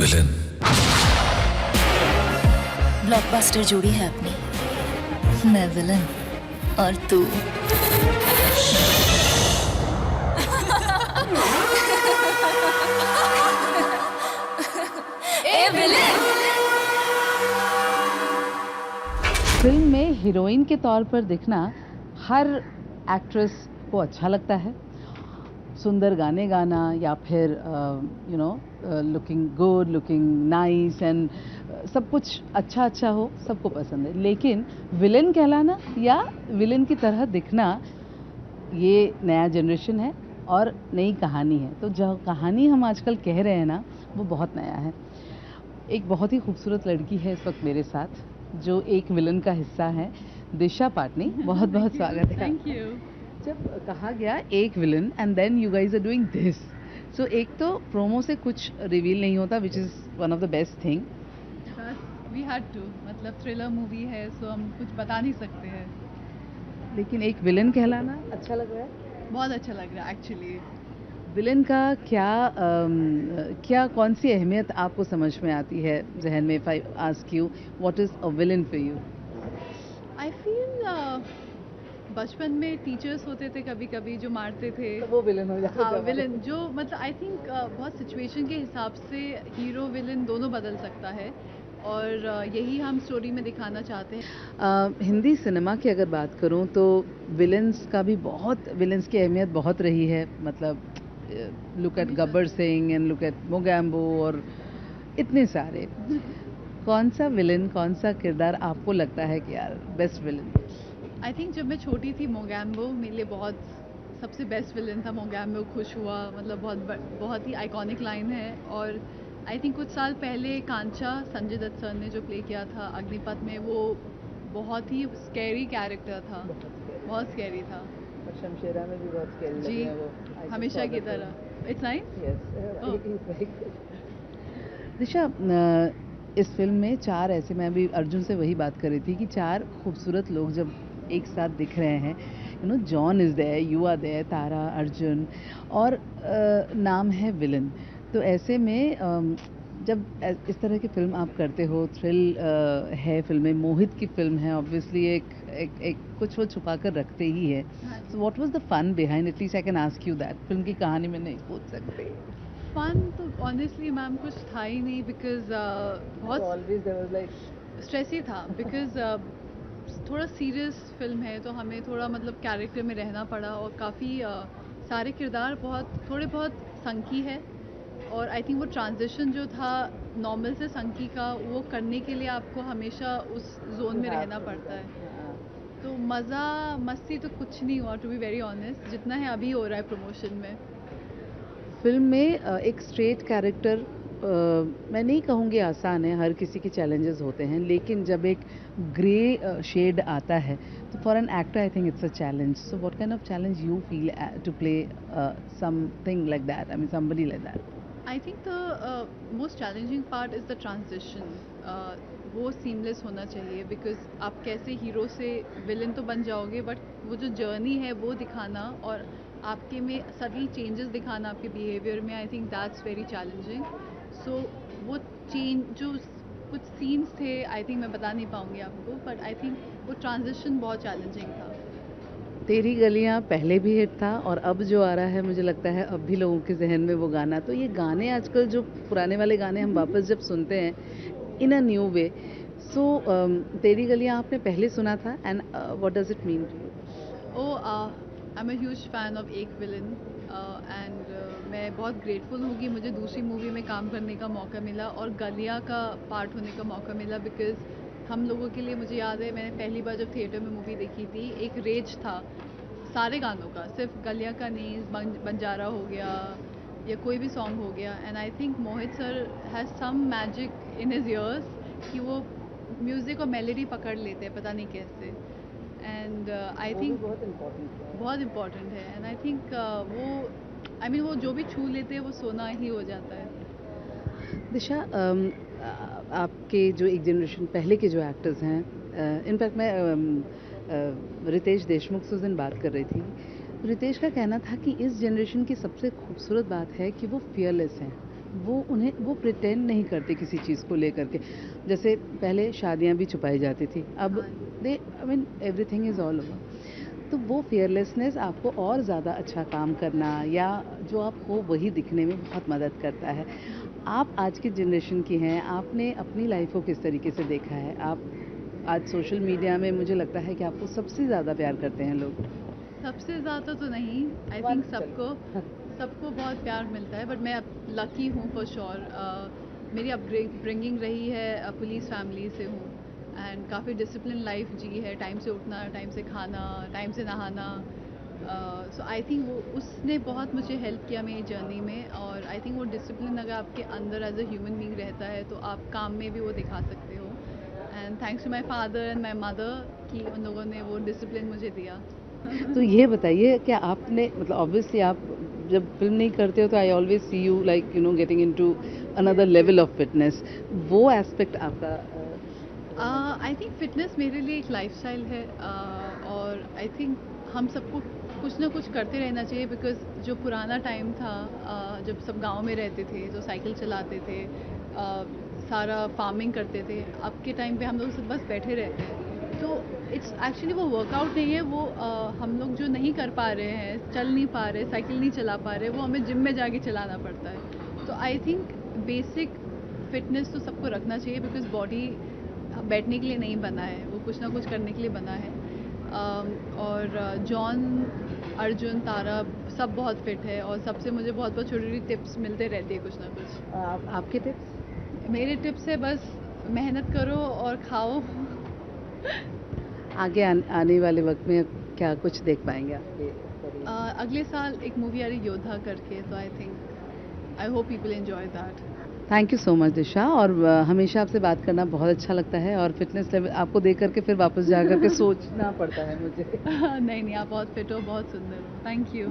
Villain. Blockbuster जोड़ी है अपनी, मैं विलन और तू। ए विलन! फिल्म में हीरोइन के तौर पर दिखना हर एक्ट्रेस को अच्छा लगता है। सुंदर गाने गाना या फिर looking good, looking nice and सब कुछ अच्छा अच्छा हो, सबको पसंद है। लेकिन विलन कहलाना या विलन की तरह दिखना, ये नया जनरेशन है और नई कहानी है। तो जो कहानी हम आजकल कह रहे हैं ना, वो बहुत नया है। एक बहुत ही खूबसूरत लड़की है इस वक्त मेरे साथ, जो एक विलन का हिस्सा है, दिशा पाटनी। बहुत बहुत स्वागत है। Thank you. जब कहा गया एक villain and then you guys are doing this, so एक तो प्रोमो से कुछ रिवील नहीं होता, which is one of the best thing. We had to, मतलब थ्रिलर मूवी है, सो हम कुछ बता नहीं सकते हैं। लेकिन एक विलन कहलाना अच्छा लग रहा है। बहुत अच्छा लग रहा है एक्चुअली। विलन का क्या कौन सी अहमियत आपको समझ में आती है जहन में? If I ask you what is a villain for you? I feel बचपन में टीचर्स होते थे कभी कभी जो मारते थे, तो वो विलन हो जाता है। हाँ विलन, जो मतलब आई थिंक बहुत सिचुएशन के हिसाब से हीरो विलन दोनों बदल सकता है, और यही हम स्टोरी में दिखाना चाहते हैं। हिंदी सिनेमा की अगर बात करूं तो विलन्स की अहमियत बहुत रही है। मतलब look at Gabbar Singh and look at Mogambo और इतने सारे। कौन सा विलन, कौन सा किरदार आपको लगता है कि यार बेस्ट विलन? आई थिंक जब मैं छोटी थी, मोगैम्बो मेरे लिए बहुत सबसे बेस्ट विलन था। मोगैम्बो खुश हुआ, मतलब बहुत ही आइकॉनिक लाइन है। और आई थिंक कुछ साल पहले कांचा, संजय दत्त सर ने जो प्ले किया था अग्निपथ में, वो बहुत ही स्कैरी कैरेक्टर था, बहुत स्कैरी था। और शमशेरा में भी बहुत स्कैरी जी, लगे हैं वो, हमेशा की तरह। It's nice. दिशा, इस फिल्म में चार ऐसे, मैं अभी अर्जुन से वही बात कर रही थी कि चार खूबसूरत लोग जब एक साथ दिख रहे हैं, John is there, you are there, Tara, Arjun, और नाम है विलन। तो ऐसे में जब इस तरह की फिल्म आप करते हो, थ्रिल है फिल्में, मोहित की फिल्म है, ऑब्वियसली एक कुछ वो छुपा कर रखते ही है। So what was the fun behind? At least I can ask you that. Film की कहानी में नहीं पूछ सकते। फन तो ऑनेस्टली मैम कुछ था ही नहीं, बिकॉज बहुत always there was like stress ही था, बिकॉज थोड़ा सीरियस फिल्म है, तो हमें थोड़ा मतलब कैरेक्टर में रहना पड़ा, और काफ़ी सारे किरदार थोड़े बहुत संकी है। और आई थिंक वो ट्रांजिशन जो था नॉर्मल से संकी का, वो करने के लिए आपको हमेशा उस जोन में रहना पड़ता है। तो मज़ा मस्ती तो कुछ नहीं हुआ, टू बी वेरी ऑनेस्ट, जितना है अभी हो रहा है प्रमोशन में। फिल्म में एक स्ट्रेट कैरेक्टर, मैं नहीं कहूँगी आसान है, हर किसी के चैलेंजेस होते हैं, लेकिन जब एक ग्रे शेड आता है तो for an actor I think it's a challenge. So what kind of challenge you feel to play something like that, I mean somebody like that? I think the most challenging part is the transition. वो seamless होना चाहिए, because आप कैसे hero से villain तो बन जाओगे, but वो जो जर्नी है वो दिखाना, और आपके में सडनली चेंजेस दिखाना आपके बिहेवियर में, I think that's very challenging. So वो चेंज जो कुछ सीन्स थे, आई थिंक मैं बता नहीं पाऊँगी आपको, बट आई थिंक वो ट्रांजिशन बहुत चैलेंजिंग था। तेरी गलियां पहले भी हिट था और अब जो आ रहा है, मुझे लगता है अब भी लोगों के जहन में वो गाना। तो ये गाने आजकल, जो पुराने वाले गाने हम वापस जब सुनते हैं इन अ न्यू वे, सो तेरी गलियां आपने पहले सुना था, and what does it mean to you? I am a huge fan of एक विलन, एंड मैं बहुत ग्रेटफुल हूँ कि मुझे दूसरी मूवी में काम करने का मौका मिला और गलिया का पार्ट होने का मौका मिला। बिकॉज हम लोगों के लिए, मुझे याद है मैंने पहली बार जब थिएटर में मूवी देखी थी, एक रेज था सारे गानों का, सिर्फ गलिया का नहीं, बंजारा हो गया या कोई भी सॉन्ग हो गया। And I think Mohit sir has some magic in his ears कि वो म्यूज़िक और मेलोडी पकड़ लेते हैं, पता नहीं कैसे। एंड आई थिंक बहुत इम्पॉर्टेंट है। एंड आई थिंक वो जो भी छू लेते हैं वो सोना ही हो जाता है। दिशा, आपके जो एक जनरेशन पहले के जो एक्टर्स हैं, इनफैक्ट मैं रितेश देशमुख से उस दिन बात कर रही थी। रितेश का कहना था कि इस जनरेशन की सबसे खूबसूरत बात है कि वो फियरलेस हैं, वो उन्हें वो प्रिटेंड नहीं करते किसी चीज़ को लेकर के। जैसे पहले शादियां भी छुपाई जाती थी, अब they I mean everything is all over. तो वो फियरलेसनेस आपको और ज़्यादा अच्छा काम करना या जो आप हो वही दिखने में बहुत मदद करता है। आप आज की जनरेशन की हैं, आपने अपनी लाइफ को किस तरीके से देखा है? आप आज सोशल मीडिया में मुझे लगता है कि आपको सबसे ज़्यादा प्यार करते हैं लोग। सबसे ज़्यादा तो नहीं, आई थिंक सबको बहुत प्यार मिलता है, बट मैं अब लकी हूँ फॉर श्योर। मेरी अपब्रिंगिंग रही है पुलिस फैमिली से हूँ, एंड काफ़ी डिसिप्लिन लाइफ जी है, टाइम से उठना, टाइम से खाना, टाइम से नहाना। सो आई थिंक वो उसने बहुत मुझे हेल्प किया मेरी जर्नी में, और आई थिंक वो डिसिप्लिन अगर आपके अंदर एज अ ह्यूमन बीइंग रहता है तो आप काम में भी वो दिखा सकते हो। And thanks to my father and my mother कि उन लोगों ने वो डिसिप्लिन मुझे दिया। तो ये बताइए कि आपने मतलब ऑब्वियसली आप जब फिल्म नहीं करते हो तो I always see you like you know getting into another level of fitness, वो एस्पेक्ट आपका आई थिंक फिटनेस मेरे लिए एक लाइफस्टाइल है, और आई थिंक हम सबको कुछ ना कुछ करते रहना चाहिए, बिकॉज जो पुराना टाइम था, जब सब गांव में रहते थे तो साइकिल चलाते थे, सारा फार्मिंग करते थे। अब के टाइम पे हम लोग सब बस बैठे रहते हैं, तो इट्स एक्चुअली वो वर्कआउट नहीं है, वो हम लोग जो नहीं कर पा रहे हैं, चल नहीं पा रहे, साइकिल नहीं चला पा रहे, वो हमें जिम में जाके चलाना पड़ता है। तो आई थिंक बेसिक फिटनेस तो सबको रखना चाहिए, बिकॉज बॉडी बैठने के लिए नहीं बना है, वो कुछ ना कुछ करने के लिए बना है। और जॉन, अर्जुन, तारा सब बहुत फिट है, और सबसे मुझे बहुत बहुत छोटी छोटी टिप्स मिलते रहती है कुछ ना कुछ। आपके टिप्स मेरे टिप्स है बस मेहनत करो और खाओ। आगे आने वाले वक्त में क्या कुछ देख पाएंगे आपके? अगले साल एक मूवी आ रही योद्धा करके, तो I hope people enjoy that. Thank you so much Disha, और हमेशा आपसे बात करना बहुत अच्छा लगता है, और फिटनेस लेवल आपको देख करके फिर वापस जा करके सोचना पड़ता है मुझे। नहीं नहीं, आप बहुत फिट हो, बहुत सुंदर हो। Thank you.